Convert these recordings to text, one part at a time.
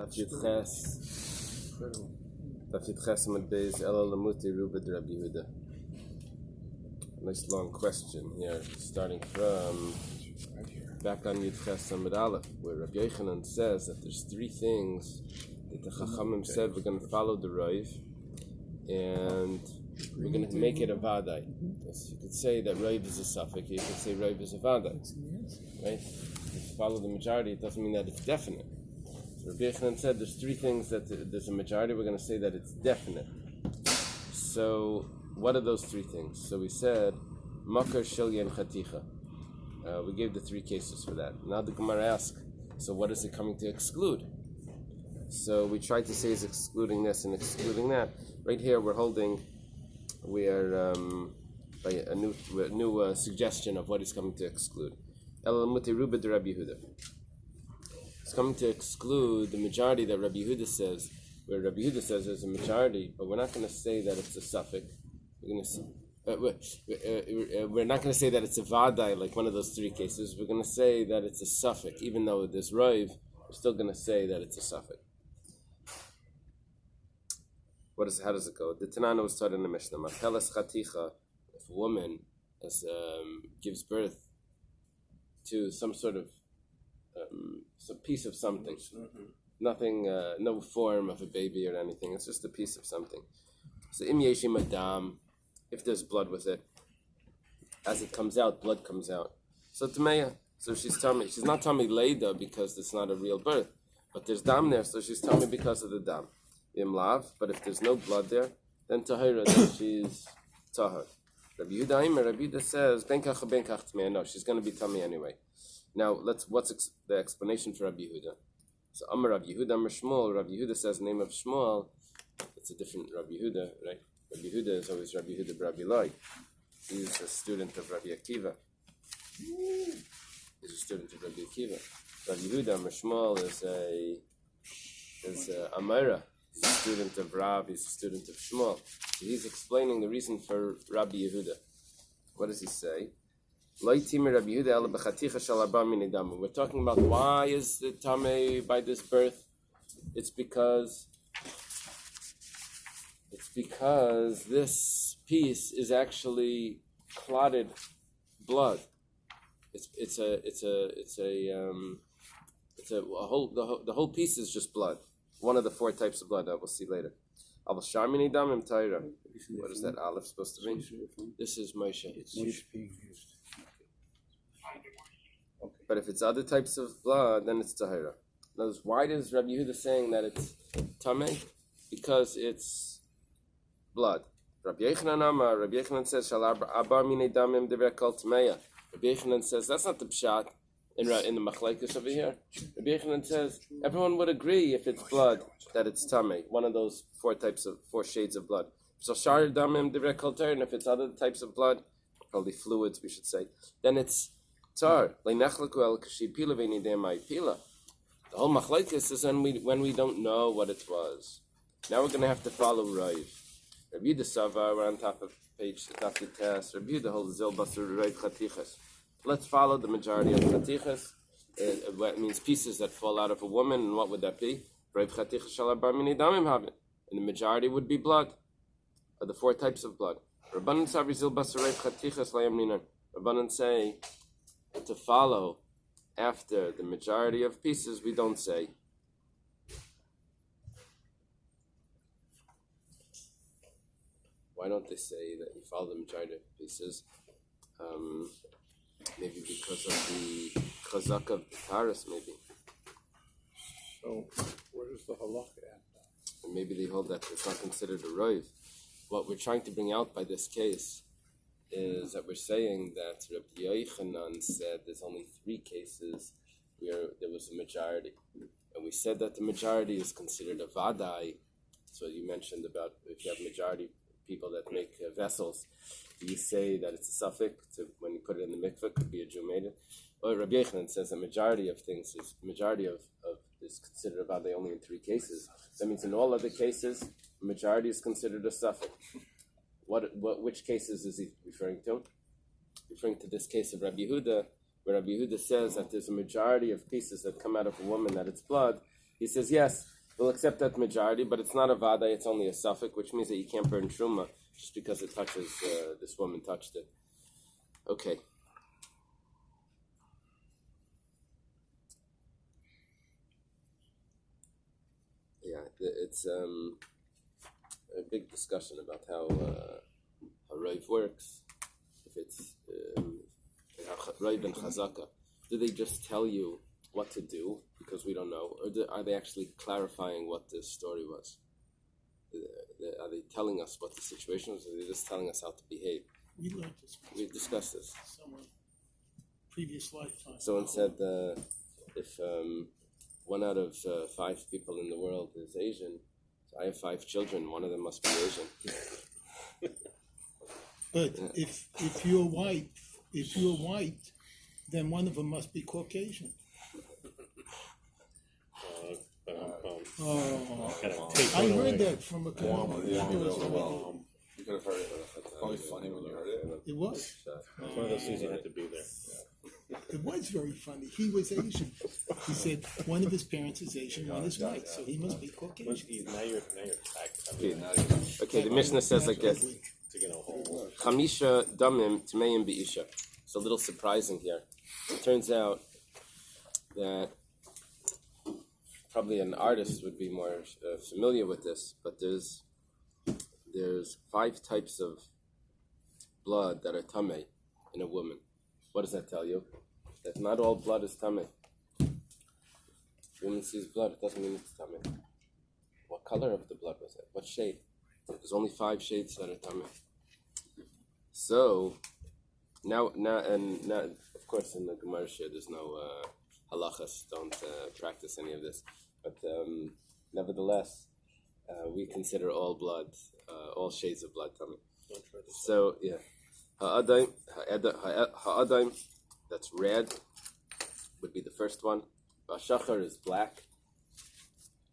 Daf Ches Amud Bais Ela Lamuti Rubid Rabbi Yehuda. Nice long question here, starting from back on Yud Ches Amud Aleph, where Rabbi Yochanan says that there's three things that the Chachamim said we're going to follow the Rav, and we're going to make it a Vadai. Yes, you could say that Rav is a suffix, you could say Rav is a Vadai. Right? If you follow the majority, it doesn't mean that it's definite. So Rabbi Yochanan said there's three things that there's a majority, we're going to say that it's definite. So, what are those three things? So we said, Makar, Shilya, and Chaticha. We gave the three cases for that. Now the Gemara asks, so what is it coming to exclude? So we tried to say it's excluding this and excluding that. Right here we're by a new suggestion of what is coming to exclude. It's coming to exclude the majority that Rabbi Yehuda says, where Rabbi Yehuda says there's a majority, but we're not going to say that it's a suffix. We're not going to say that it's a vadai, like one of those three cases. We're going to say that it's a suffix, even though there's Rav, we're still going to say that it's a suffix. How does it go? The Tanana was taught in the Mishnah. Matelas chaticha, if a woman gives birth to some sort of some piece of something, nothing, no form of a baby or anything. It's just a piece of something. So im yeshim adam, if there's blood with it, as it comes out, blood comes out. So Tameya, so she's telling me, she's not telling me Leida because it's not a real birth, but there's dam there, so she's telling me because of the dam. Im lav, but if there's no blood there, then tahira, then she's tahar. Rabbi Yehuda says, ben kach Tameya, no, she's going to be tummy anyway. Now, what's the explanation for Rabbi Yehuda? So, Amar Rabbi Yehuda, Amar Shmuel. Rabbi Yehuda says the name of Shmuel. It's a different Rabbi Yehuda, right? Rabbi Yehuda is always Rabbi Yehuda Rabbi Eily. He's a student of Rabbi Akiva. Rabbi Yehuda, Amar Shmuel is Amira. He's a student of Rab. He's a student of Shmuel. So he's explaining the reason for Rabbi Yehuda. What does he say? We're talking about why is the Tameh by this birth? It's because this piece is actually clotted blood. The whole piece is just blood. One of the four types of blood that we'll see later. What is that aleph supposed to mean? This is Moshe. It's Moshe being used. Okay. But if it's other types of blood, then it's tahira. Now, why does Rabbi Yehuda saying that it's tameh? Because it's blood. Rabbi Yochanan says, "Shal abar minei damim dever kol tameya." Rabbi Yochanan says that's not the pshat in the machlekes over here. Rabbi Yochanan says everyone would agree if it's blood that it's tameh, one of those four shades of blood. So shar damim dever kol tameya, and if it's other types of blood, probably fluids, we should say, then it's tar. The whole machlekes is when we don't know what it was. Now we're going to have to follow Rav. Rabbi Yehuda Sava, we're on top of page Daf Test. Rabbi Yehuda holds Zil Basur Rav Chatichas. Let's follow the majority of Chatichas. It means pieces that fall out of a woman, and what would that be? Rav Chatichas Shalabar Mini Damim have it. And the majority would be blood, or the four types of blood. Rabbanan Sabri Zil Basur Rav Chatichas Layam Ninan. Rabbanan say to follow after the majority of pieces, we don't say. Why don't they say that you follow the majority of pieces? Maybe because of the chazak of the taras, maybe. So, where does the halakha at? And maybe they hold that it's not considered a roiv. What we're trying to bring out by this case is that we're saying that Rabbi Yochanan said there's only three cases where there was a majority. And we said that the majority is considered a vadai. So you mentioned about if you have majority people that make vessels, do you say that it's a suffix when you put it in the mikveh, could be a Jew made it? Well, Rabbi Yochanan says the majority of things is considered a vadai only in three cases. That means in all other cases, the majority is considered a suffix. Which cases is he referring to? Referring to this case of Rabbi Yehuda, where Rabbi Yehuda says that there's a majority of pieces that come out of a woman that it's blood. He says, yes, We'll accept that majority, but it's not a vada, it's only a suffix, which means that you can't burn truma just because it touches, this woman touched it. Okay. Yeah, it's a big discussion about how Raiv works. If it's Raiv and Chazaka, do they just tell you what to do because we don't know, or are they actually clarifying what the story was? Are they telling us what the situation was, or are they just telling us how to behave? We learned this. We discussed this. Somewhere previous lifetime. Someone said if 1 out of 5 people in the world is Asian, so I have 5 children, one of them must be Asian. But if you're white, then one of them must be Caucasian. I heard that from a comedian. You could have heard it. Probably funny when you heard it. It was. It's one of those things you had to be there. It was very funny. He was Asian. He said one of his parents is Asian, one is white, so he must be Caucasian. Now you're tagged. Okay, the Mishnah says like this. Chamisha damim tmeim be'isha. It's a little surprising here. It turns out that probably an artist would be more familiar with this, but there's 5 types of blood that are tamei in a woman. What does that tell you? That not all blood is tamei. If a woman sees blood, it doesn't mean it's tamei. What color of the blood was it? What shade? There's only 5 shades that are tamei. So now, of course, in the Gemara there's no halachas. Don't practice any of this. But nevertheless, we consider all blood, all shades of blood tamei. So yeah, ha'adaim, that's red, would be the first one. Bashachar is black.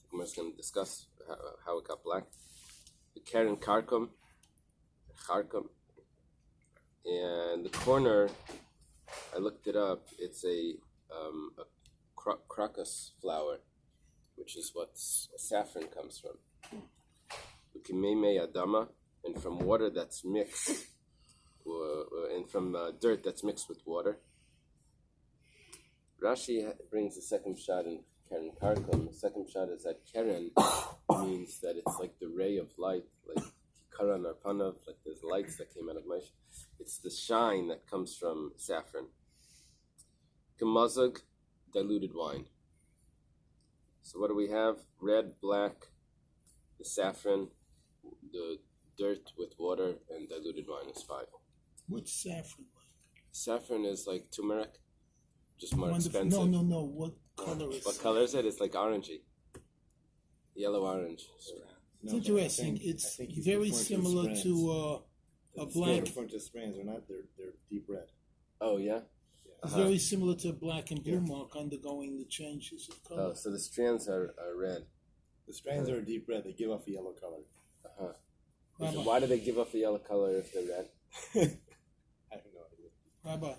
The Gemara is going to discuss how it got black. The Karen Karkum, and the corner, I looked it up, it's a crocus flower, which is what saffron comes from. Ukimeme adama, and from water that's mixed, and from dirt that's mixed with water. Rashi brings the second shot in Karen Karkum. The second shot is that Karen means that it's like the ray of light, like Karan or Panav, like there's lights that came out of Moshe. It's the shine that comes from saffron. Kamazag, diluted wine. So what do we have? Red, black, the saffron, the dirt with water, and diluted wine is 5. What's saffron like? Saffron is like turmeric, just more Wonderful. expensive. No. What color is What it? color is it? It's like orangey. Yellow-orange. It's interesting. It's very similar to a black. Referring to strands, they're deep red. Oh, yeah? It's very similar to black and blue mark undergoing the changes of color. Oh, so the strands are red. The strands are deep red. They give off a yellow color. Uh-huh. Rabbi, Why do they give off a yellow color if they're red? I have no idea. Rabbi,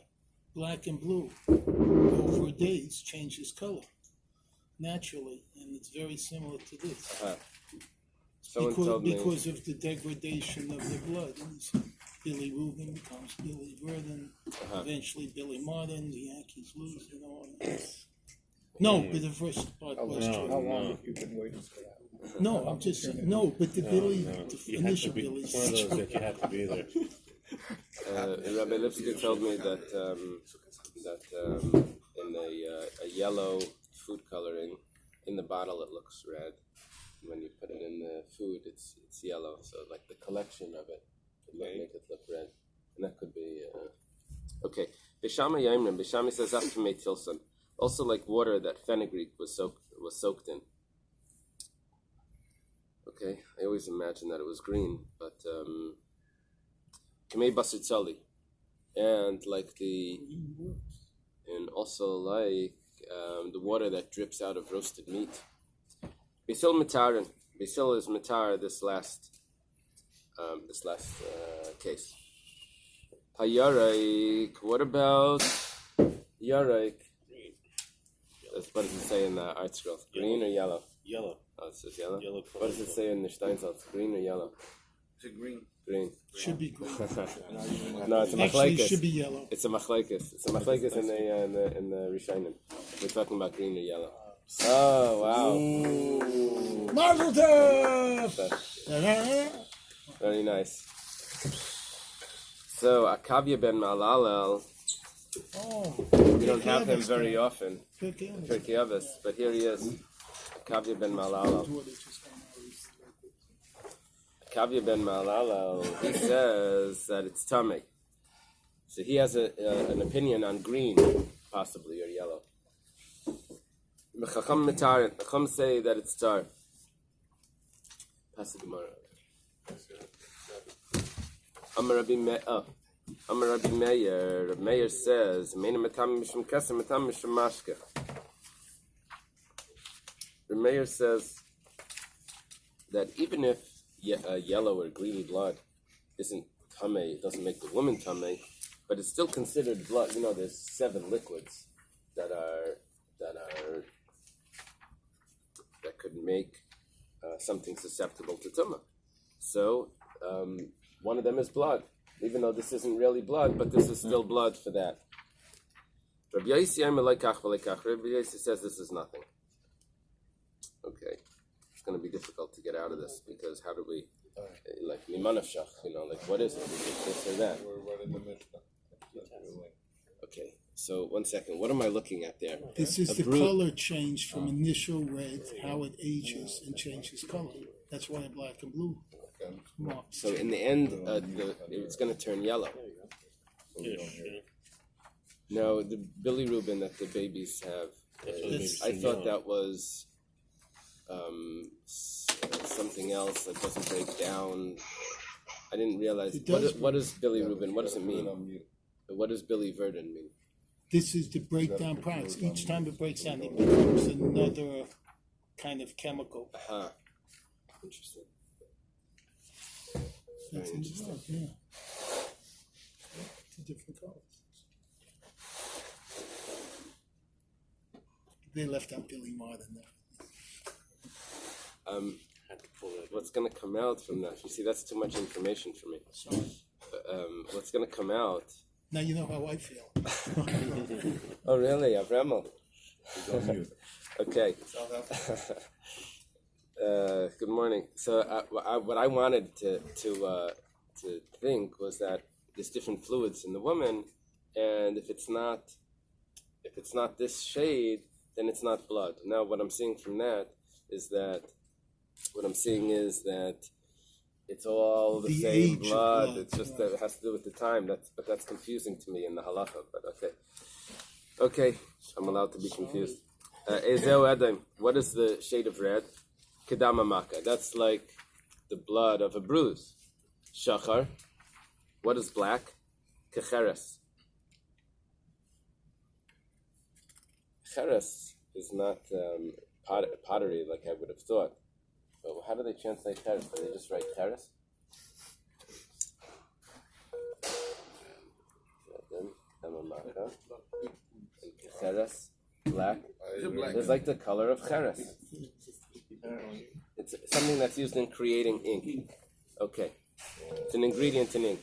black and blue over days changes color naturally, and it's very similar to this. Uh-huh. Someone told me... Because of the degradation of the blood. And so Billy Rubin becomes Billy Verdon, eventually Billy Martin, the Yankees lose, No, but the first part was true. How long have you been waiting for that? No, I'm just saying, but the Billy, the initial Billy. It's one of those that you have to be there. Rabbi Lipsky told me that in a yellow food coloring, in the bottle it looks red. When you put it in the food, it's yellow. So like the collection of it would make it look red, and that could be okay. Bishama Yaimrim. Bishami says after made tilson. Also like water that fenugreek was soaked in. Okay, I always imagined that it was green, but kamei basitzali, and like and also like the water that drips out of roasted meat. Basil matarin. Basil is matar. This last case. Hayarik. What about yarik? What does it say in the art scroll? Green or yellow? Yellow. Oh, it's Yellow. Yellow What does it say in the Steinsaltz? Green or yellow? Is it green? Green. Should be green. No, it's a Actually, it machlekes. should be yellow. It's a machlekes. It's a machlekes in the Rishonim. We're talking about green or yellow. Oh wow! Mazel tov! Very nice. So Akavya ben Malalel, Oh, we don't have him very often. Pirkei Pirkei Avos, but here he is. Akavya ben Malalel. Akavya ben Malalel, he says that it's tummy. So he has an opinion on green, possibly, or yellow. Chacham say that it's tar. Pass the Gemara. Amar Rabbi Meir. Rabbi Meir says, "Meina matam mishum kasser, matam mishum mashke." Rabbi Meir says that even if yellow or greeny blood isn't tamei, it doesn't make the woman tamei, but it's still considered blood. You know, there's 7 liquids that could make something susceptible to tumah. So one of them is blood, even though this isn't really blood, but this is still blood for that. Rabbi Yosi says this is nothing. Okay, it's going to be difficult to get out of this because how do we, like nimanafshach, like what is it? Is it this or that? We're in the Mishnah. Okay, so 1 second. What am I looking at there? This is the color change from initial red, how it ages and changes color. That's why black and blue marks. So in the end, it's going to turn yellow. No, the bilirubin that the babies have. I thought that was something else that doesn't break down. I didn't realize. What is bilirubin? What does it mean? What does biliverdin mean? This is the breakdown products. Each time it breaks down, it becomes another kind of chemical. Aha. Interesting. That's interesting. Yeah. It's a different color. They left out Billy Martin there. What's going to come out from that? You see, that's too much information for me. Sorry. What's going to come out? Now you know how I feel. Oh, really? Avremel? Okay. Good morning. So, what I wanted to think was that there's different fluids in the woman, and if it's not this shade, then it's not blood. Now, what I'm seeing from that is that it's all the same blood. It's just that it has to do with the time. That's confusing to me in the halacha. But okay, I'm allowed to be confused. Ezeu Adam, what is the shade of red? Kedama Maka. That's like the blood of a bruise. Shachar. What is black? Kecheres. Cheres is not pottery like I would have thought. But how do they translate cheres? Do they just write cheres? Kedama Maka. And Kecheres. Black. It's like the color of cheres. It's something that's used in creating ink. Okay. It's an ingredient in ink.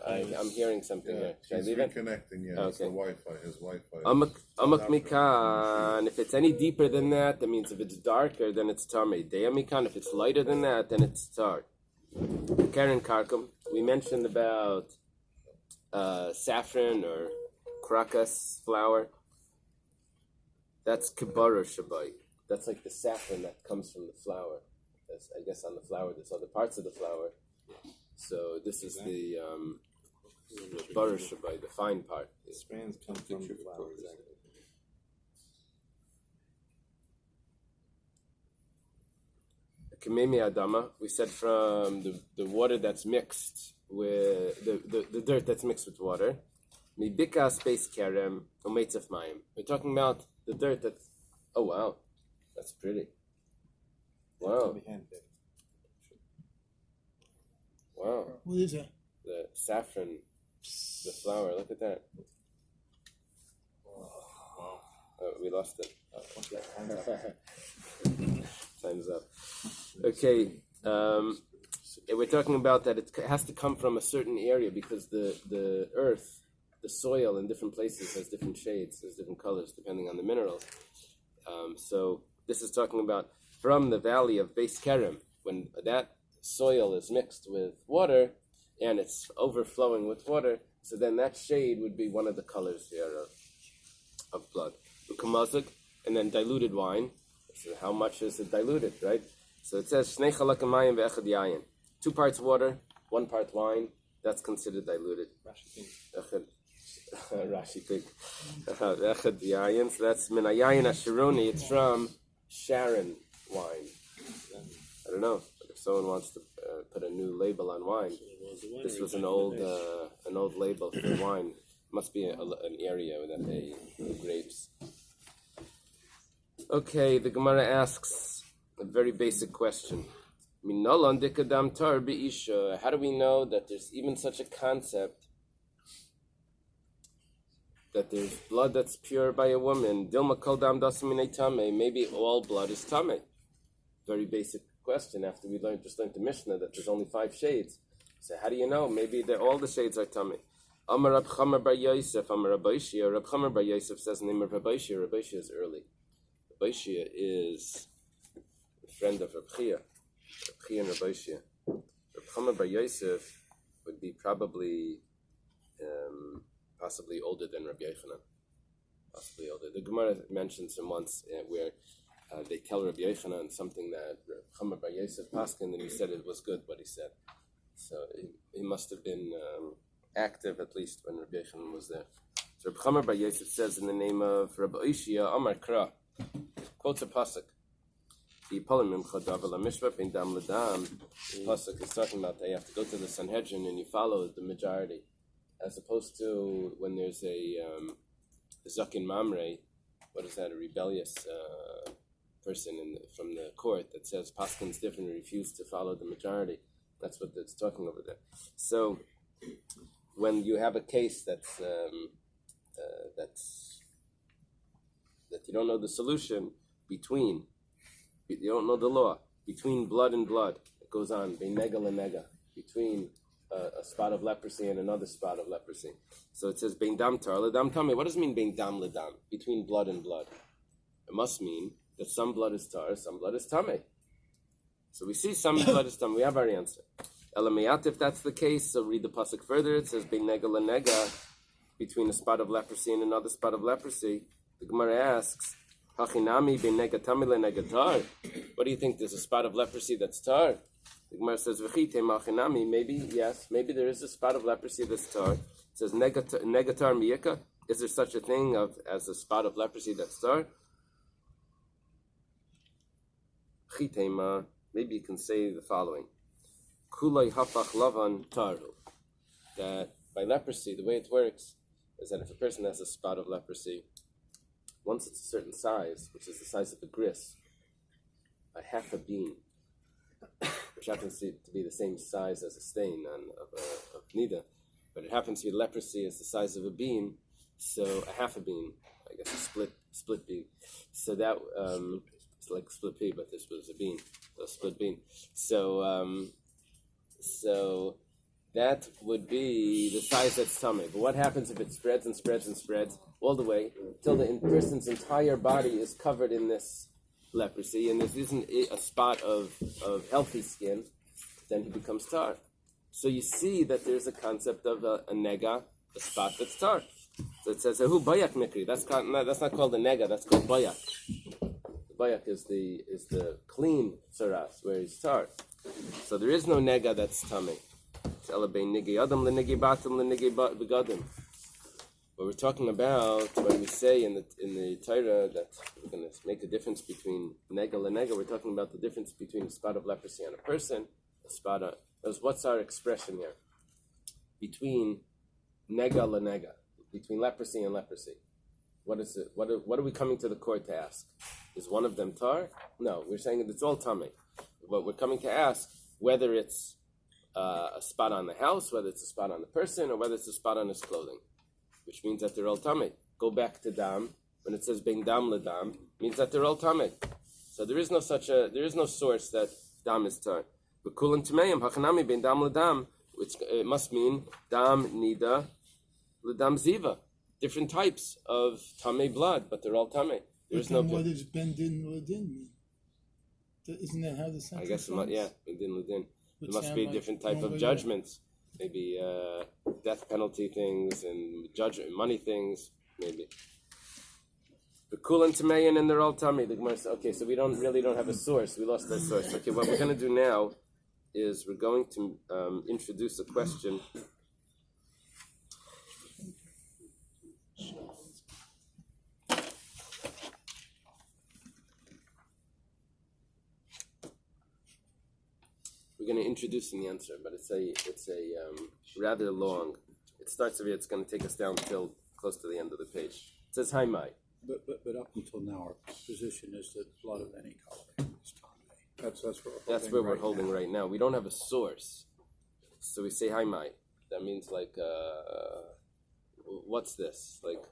I'm hearing something here. Should I leave it? Reconnecting, yeah. Okay. It's the Wi-Fi, his Wi-Fi. Amak mikan. If it's any deeper than that means if it's darker, then it's tamei. Deyamikan. If it's lighter than that, then it's tar. Karen Karkum. We mentioned about saffron or krakas flour. That's kibbara shabai. That's like the saffron that comes from the flour. I guess on the flour, there's other parts of the flour. So this is the butter shabai, the fine part. The strands come from the flower. Kamemi adama, we said from the water that's mixed with the dirt that's mixed with water. Mibika space kerem umetzef mayim. We're talking about the dirt that's. Oh wow, that's pretty. Wow. Wow. What is that? The saffron, the flour. Look at that. Oh, we lost it. Time's up. Okay, we're talking about that it has to come from a certain area because the earth, the soil in different places has different shades, has different colors depending on the minerals. So this is talking about from the valley of Bais Kerem, when that soil is mixed with water and it's overflowing with water, so then that shade would be one of the colors here of blood. Ukamazik, and then diluted wine. So how much is it diluted, right? So it says Shnei chalak hamayim ve'echad yayin. 2 parts water, 1 part wine. That's considered diluted. Rashi think. Echad yayin. So that's min hayayin asheroni. It's from Sharon wine. I don't know, but if someone wants to put a new label on wine, this was an old label for wine. It must be an area that they grapes. Okay, the Gemara asks a very basic question. How do we know that there's even such a concept that there's blood that's pure by a woman? Maybe all blood is tame. Very basic question after we just learned the Mishnah that there's only 5 shades. So how do you know? Maybe all the shades are tame. Amar Rab Chamer bar Yosef, Amar Rab Ishia. Rab Chamer bar Yosef says the name of Rab Ishia. Rab Ishia is early. Rab Ishia is a friend of Rab Chia. Rab Chia and Rab Ishia. Rab Chamer bar Yosef would be probably possibly older than Rabbi Yochanan. Possibly older. The Gemara mentions him once where they tell Rabbi Yochanan something that Rab Chamer bar Yosef paskin, and he said it was good what he said. So he must have been active at least when Rabbi Yochanan was there. So Rab Chamer bar Yosef says in the name of Rabbi Ishia, Amar Kra, quotes a pasuk. The pasuk is talking about that you have to go to the Sanhedrin and you follow the majority, as opposed to when there's a Zakin Mamre. What is that? A rebellious person from the court that says paskin's different and refuse to follow the majority. That's what it's talking over there. So when you have a case that's that you don't know the solution between, you don't know the law between blood and blood, it goes on nega lenega, between a spot of leprosy and another spot of leprosy. So it says bein dam tar ledam tame. What does it mean bein dam ledam? Between blood and blood. It must mean that some blood is tar, some blood is tame. So we see some blood is tame. We have our answer. Elamiyat, if that's the case, so read the pasuk further. It says bein nega lenega, between a spot of leprosy and another spot of leprosy. The Gemara asks, Hachinami bein nega tame lenega tar. What do you think? There's a spot of leprosy that's tar. The Gemara says, maybe, yes, maybe there is a spot of leprosy that's tar. It says, negatar miyaka. Is there such a thing as a spot of leprosy that's tar? Maybe you can say the following. Kulay hafach lavan taru. That by leprosy, the way it works is that if a person has a spot of leprosy, once it's a certain size, which is the size of a gris, a half a bean, which happens to be the same size as a stain of Nidda, but it happens to be leprosy is the size of a bean, so a half a bean, I guess a split bean. So that it's like a split pea, but this was a bean, so a split bean. So that would be the size that's tummy. But what happens if it spreads and spreads and spreads all the way till the person's entire body is covered in this leprosy, and there isn't a spot of healthy skin, then he becomes tar. So you see that there's a concept of a nega, a spot that's tar. So it says, "Who bayak mikri?" That's not called a nega. That's called bayak. The bayak is the clean tzaras where he's tar. So there is no nega that's tummy. It's elabein nigi adam lenigi batim lenigi begadim. What we're talking about when we say in the Torah that we're going to make a difference between nega and nega, we're talking about the difference between a spot of leprosy on a person, what's our expression here? Between nega and nega, between leprosy and leprosy. What is it? What are we coming to the court to ask? Is one of them tar? No, we're saying that it's all tummy. But we're coming to ask whether it's a spot on the house, whether it's a spot on the person, or whether it's a spot on his clothing, which means that they're all tummy. Go back to dam. When it says bein dam ledam, means that they're all tummy. So there is no source that dam is tar. But kulan tmeim hachanami ben dam ledam, which it must mean dam nida ledam ziva. Different types of tamei blood, but they're all tamei. There's no. What does ben din ledin mean? Isn't that how the sentence? I guess ben din ledin. There must be a different type of way judgments. Maybe death penalty things and money things, maybe. The kulan tameyan and they're all tummy. The Gemara says, okay, so we don't have a source. We lost that source. Okay, what we're going to do now is we're going to introduce a question. We're going to introduce the answer, but it's a rather long. It starts over here. It's going to take us down till close to the end of the page. It says, "Hi, Mai." But up until now, our position is that blood of any color is tamei. That's where we're holding right now. We don't have a source, so we say, "Hi, Mai." That means like, what's this? Like,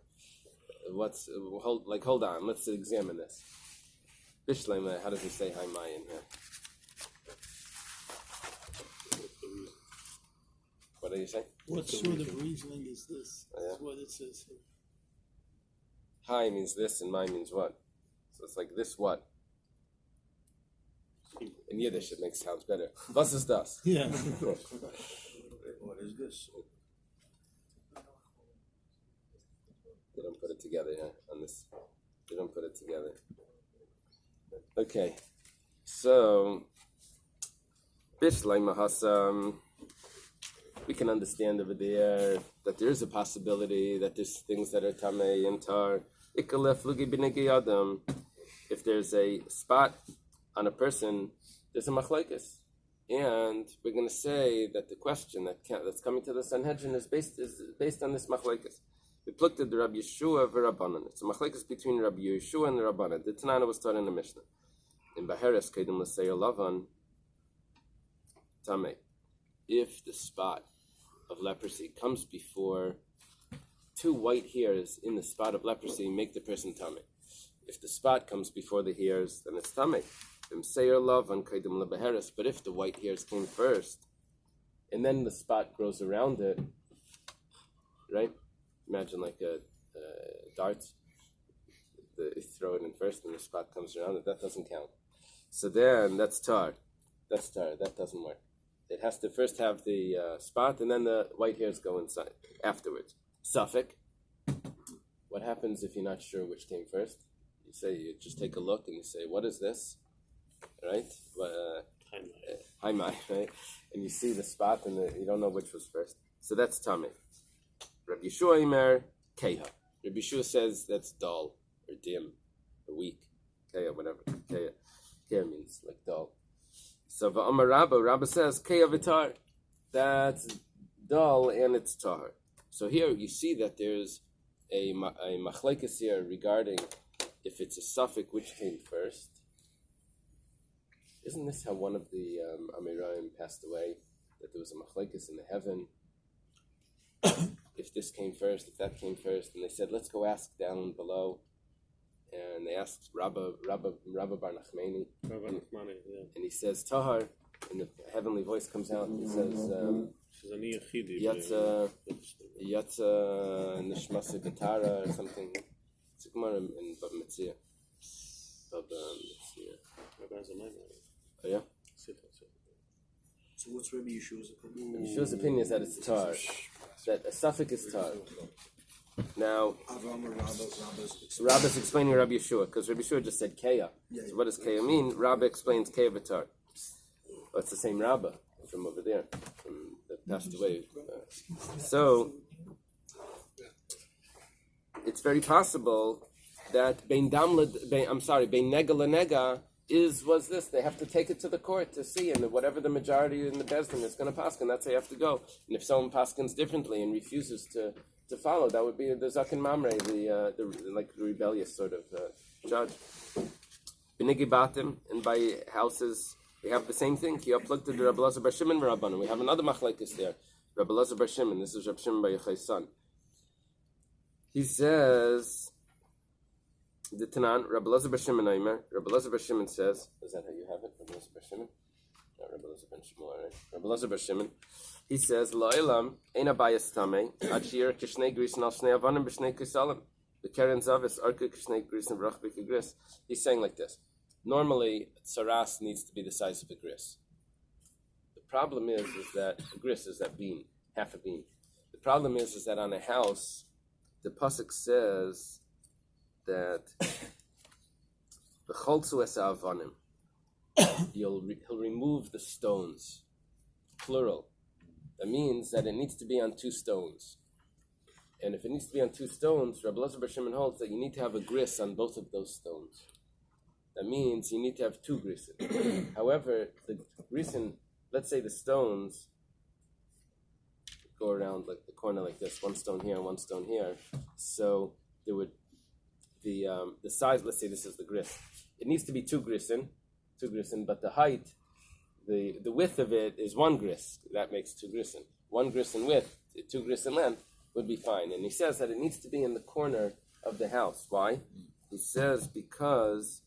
hold on. Let's examine this. Bishlema, how does he say "Hi, Mai" in here? What do you say? What sort of reasoning is this? That's what it says here. Hi means this and mine means what? So it's like this what? In Yiddish it sounds better. Was ist das? Yeah. What is this? They don't put it together on this. They don't put it together. Okay. So Bishlay Mahasam. We can understand over there that there is a possibility that there's things that are tamei and tar. If there's a spot on a person, there's a machlekes. And we're going to say that the question that's coming to the Sanhedrin is based on this machlekes. We looked at the Rabbi Yeshua v'Rabbanan. It's a machlekes between Rabbi Yeshua and the Rabbanan. The Tanana was taught in the Mishnah. In Baheres, Kedem L'Seir Lavan, tamei. If the spot of leprosy comes before two white hairs in the spot of leprosy, make the person tamei. If the spot comes before the hairs, then it's tamei. But if the white hairs came first, and then the spot grows around it, right? Imagine like a darts. You throw it in first, and the spot comes around it. That doesn't count. So then that's tar. That's tar. That doesn't work. It has to first have the spot, and then the white hairs go inside afterwards. Suffix. What happens if you're not sure which came first? You just take a look and you say, what is this? Right? Haimai, right? And you see the spot and you don't know which was first. So that's tamei. Rabbi Yeshua Imer, Keha. Rabbi Yeshua says that's dull, or dim, or weak. Keha, whatever. Keha means like dull. So V'amar Rabbi says, Keha v'tar. That's dull and it's tar. So here you see that there's a machlekes here regarding if it's a suffix which came first. Isn't this how one of the Amirayim passed away? That there was a machlekes in the heaven. If this came first, if that came first, and they said, let's go ask down below. And they asked Rabbi Bar Nachmani. And he says, Tahar, and the heavenly voice comes out and he says, Yatza Nishmasa Gatara or something. It's a Gemara in Bab Metzia. Oh, yeah? So what's Rabbi Yeshua's opinion? Rabbi Yeshua's opinion is that it's tar. That a suffix is tar. Now, Rabbi's explaining Rabbi Yeshua, because Rabbi Yeshua just said Keya. So what does Keya mean? Rabbi explains Keya v'tar. Oh, it's the same Rabbi from over there, that passed away. So, it's very possible that Bein Nega L'Nega was this. They have to take it to the court to see, and whatever the majority in the Bezdin is going to paskin, that's how you have to go. And if someone paskins differently and refuses to follow, that would be the Zakin Mamre, the rebellious sort of judge. B'nigi Batim, and by houses, we have the same thing. Ki plugged to the Rabbi Elazar Bar Shimon v'Rabbanan. We have another machlekes there. Rabbi Elazar Bar Shimon. This is Rabbi Shimon Bar Yochai's son. He says, the Tanan, Rabbi Elazar Bar Shimon Aimer. Rabbi Elazar Bar Shimon says, is that how you have it? Rabbi Elazar Bar Shimon? mention more, right? Rabbi Elazar bar Shimon, he says, La'ilam, Eina Bais Tamei, Achir Kishnei Grisin al Shnei Avanim B'Shnei Kisalim. The Karen Zavis, Arka Kishnei Grisin Vrach B'Ki Gris. He's saying like this. Normally, tsaras needs to be the size of a gris. The problem is that a gris is that bean, half a bean. The problem is that on a house, the pasuk says that the choltzu es avanim. He'll remove the stones, plural. That means that it needs to be on 2 stones. And if it needs to be on 2 stones, Rabbi Elazar bar Shimon holds that you need to have a gris on both of those stones. That means you need to have 2 grisin. However, the grisin, let's say the stones go around like the corner like this, 1 stone here and 1 stone here. So there would the size. Let's say this is the gris. It needs to be 2 grisin, but the height, the width of it is 1 gris. That makes 2 grisin. 1 grisin width, 2 grisin length would be fine. And he says that it needs to be in the corner of the house. Why? He says because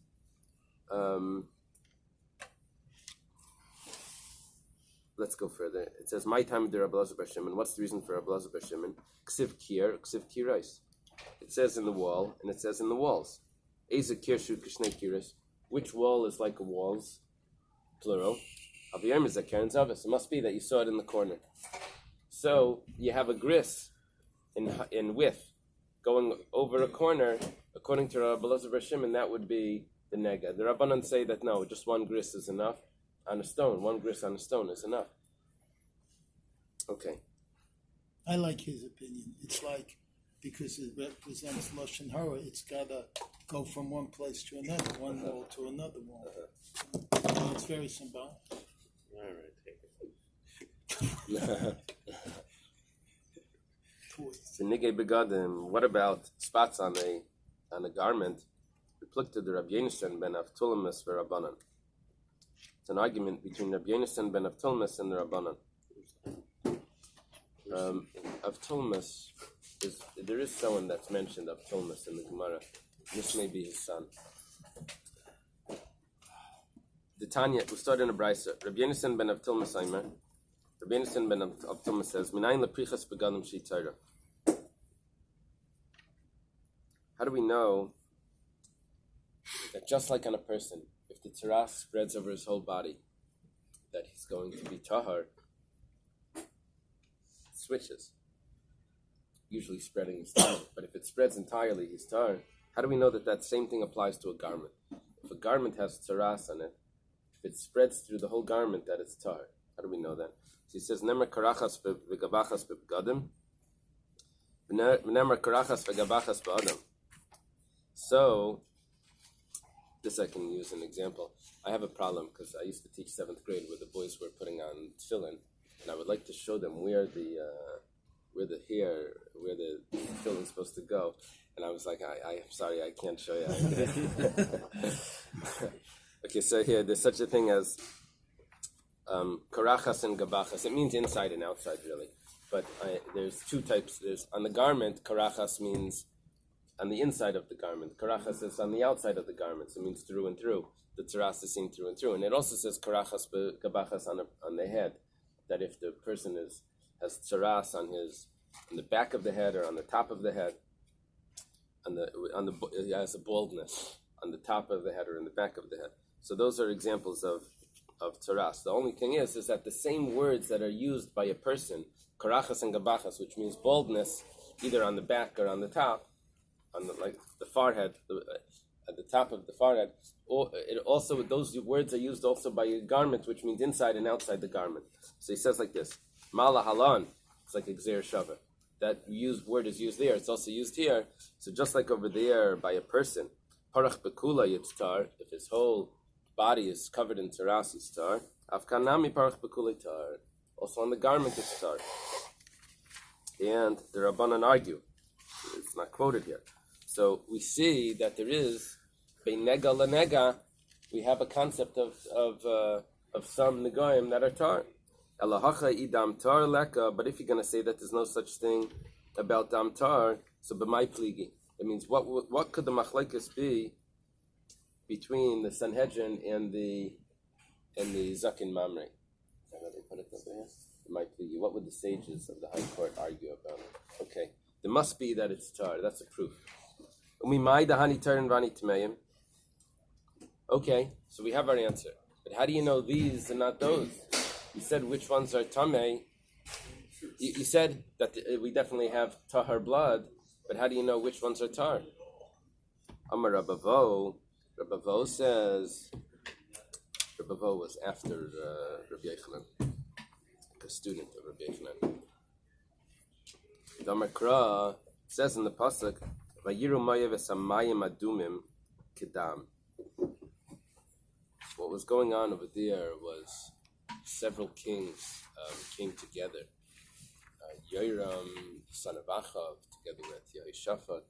let's go further. It says, "My time with Rabbi Elazar bar Shimon." What's the reason for Rabbi Elazar bar Shimon? Ksiv kirais. It says in the wall, and it says in the walls. Eza kirshu kishnei kiris. Which wall is like a wall's? Plural. Aviyam is a karen zavis. It must be that you saw it in the corner. So you have a gris in width going over a corner. According to Rabbi Elazar bar Shimon, that would be the nega. The Rabbanan say that no, just 1 gris is enough on a stone. 1 gris on a stone is enough. Okay. I like his opinion. It's like, because it represents Lashon Hara, it's got to go from one place to another, one wall to another wall. It's very symbolic. All right, take it. So nigei begadim. What about spots on a garment? Reflected the Rabbi Yonasan ben Avtulmus for Rabbanan. It's an argument between Rabbi Yonasan ben Avtulmus and the Rabbanan. Avtulmus there is someone that's mentioned Avtulmus in the Gemara. This may be his son. The Tanya, we start in a Bais. Rabbi Yonasan ben Avtulmus Aimer. Rabbi Yonasan ben Avtulmus says, "Minayin leprichas begadim sheitayra." How do we know that just like on a person, if the tzaras spreads over his whole body, that he's going to be tahar? It switches. Usually spreading is tahar, but if it spreads entirely, he's tahar. How do we know that same thing applies to a garment? If a garment has tzaras on it, if it spreads through the whole garment, that it's tahar. How do we know that? So he says, "Nemer karachas v'gabachas b'gadim, v'nemer karachas v'gabachas b'adam." So, this I can use an example. I have a problem because I used to teach 7th grade where the boys were putting on tefillin, and I would like to show them where the tefillin's supposed to go. And I was like, I'm sorry, I can't show you. Okay, so here, there's such a thing as karachas and gabachas. It means inside and outside, really. But there's 2 types. There's on the garment, karachas means on the inside of the garment. Karachas is on the outside of the garment. So it means through and through. The tzaras is seen through and through. And it also says karachas gabachas on the head. That if the person has tzaras on the back of the head or on the top of the head, he has a baldness on the top of the head or in the back of the head. So those are examples of tzaras. The only thing is that the same words that are used by a person, karachas and gabachas, which means baldness, either on the back or on the top, on the forehead, at the top of the forehead, or it also, those words are used also by a garment, which means inside and outside the garment. So he says like this, mala halan, it's like a gzer shava. That word is used there, it's also used here. So just like over there by a person, parach bekula yitztar, if his whole body is covered in tzaras yitztar, afkanami parach bekula yitztar, also on the garment yitztar. And the Rabbanan argue, it's not quoted here. So we see that there is nega lenega. We have a concept of some negoim that are tar. Elahacha idam tar leka. But if you're going to say that there's no such thing about dam tar, so b'may pligi. It means what could the machlekes be between the Sanhedrin and the Zakin Mamre? know they put it over here. It might be. What would the sages of the high court argue about it? Okay, there must be that it's tar. That's a proof. Okay, so we have our answer. But how do you know these and not those? You said which ones are tamei. You said that we definitely have tahar blood, but how do you know which ones are tar? Amar Rabavo. Rabavo says. Rabavo was after Rabbi Yochanan, a student of Rabbi Yochanan. Damakra says in the pasuk, "Vayiru maya v'samayim adumim kedam." What was going on over there was several kings came together. Yoram, son of Achav, together with Yehoshaphat,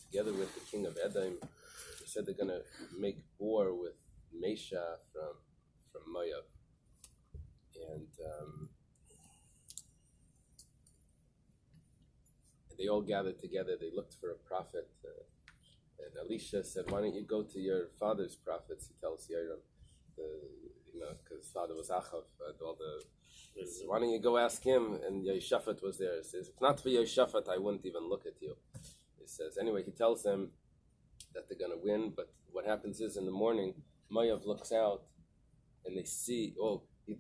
together with the king of Edom. They said they're going to make war with Mesha from Moab. And they all gathered together. They looked for a prophet. And Elisha said, "Why don't you go to your father's prophets?" He tells Yoram, because his father was Achav. Why don't you go ask him? And Yehoshaphat was there. He says, "If not for Yehoshaphat, I wouldn't even look at you." He says, anyway, he tells them that they're going to win. But what happens is in the morning, Moab looks out and they see,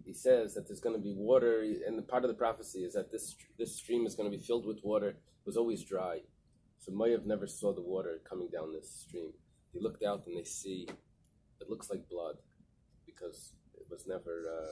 he says that there's going to be water. And the part of the prophecy is that this stream is going to be filled with water. It was always dry. So Moab never saw the water coming down this stream. They looked out and they see, it looks like blood because it was never